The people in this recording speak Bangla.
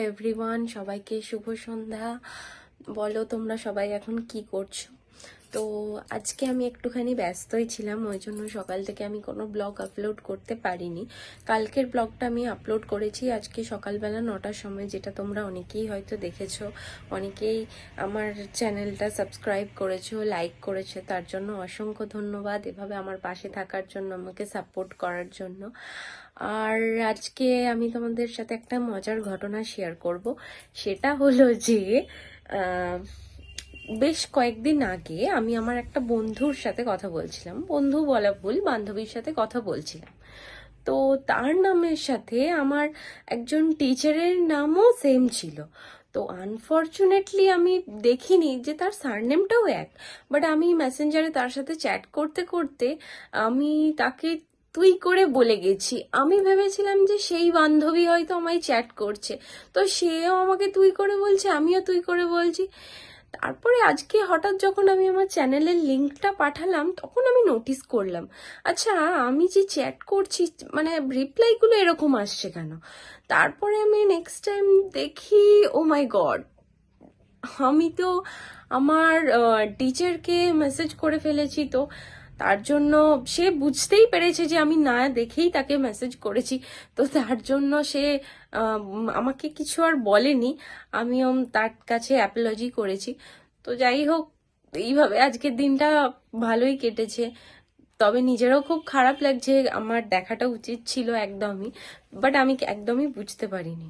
এভরিওয়ান, সবাইকে শুভ সন্ধ্যা। বলো তোমরা সবাই এখন কি করছো? তো আজকে আমি একটুখানি ব্যস্তই ছিলাম, ওই জন্য সকাল থেকে আমি কোনো ব্লগ আপলোড করতে পারিনি। কালকের ব্লগটা আমি আপলোড করেছি আজকে সকালবেলা 9টার সময়, যেটা তোমরা অনেকেই হয়তো দেখেছো, অনেকেই আমার চ্যানেলটা সাবস্ক্রাইব করেছো, লাইক করেছো, তার জন্য অসংখ্য ধন্যবাদ। এভাবে আমার পাশে থাকার জন্য, আমাকে সাপোর্ট করার জন্য। আর আজকে আমি তোমাদের সাথে একটা মজার ঘটনা শেয়ার করব। সেটা হলো যে বেশ কয়েকদিন আগে আমি আমার একটা বন্ধুর সাথে কথা বলছিলাম, বন্ধু বলা ভুল, বান্ধবীর সাথে কথা বলছিলাম। তো তার নামের সাথে আমার একজন টিচারের নামও সেম ছিল। তো আনফর্চুনেটলি আমি দেখিনি যে তার সারনেমটাও এক, বাট আমি মেসেঞ্জারে তার সাথে চ্যাট করতে করতে আমি তাকে তুই করে বলে গেছি। আমি ভেবেছিলাম যে সেই বান্ধবী হয়তো আমায় চ্যাট করছে, তো সেও আমাকে তুই করে বলছে, আমিও তুই করে বলছি। তারপরে আজকে হঠাৎ যখন আমি আমার চ্যানেলের লিঙ্কটা পাঠালাম, তখন আমি নোটিস করলাম, আচ্ছা আমি যে চ্যাট করছি মানে রিপ্লাইগুলো এরকম আসছে কেন। তারপরে আমি নেক্সট টাইম দেখি, ও মাই গড, আমি তো আমার টিচারকে মেসেজ করে ফেলেছি। তো তার জন্য সে বুঝতেই পেরেছে যে আমি না দেখেই তাকে মেসেজ করেছি। তো তার জন্য সে আমাকে কিছু আর বলেনি, আমিও তার কাছে অ্যাপোলজি করেছি। তো যাই হোক, এইভাবে আজকের দিনটা ভালোই কেটেছে। তবে নিজেরও খুব খারাপ লাগছে, আমার দেখাটা উচিত ছিল একদমই, বাট আমি একদমই বুঝতে পারিনি।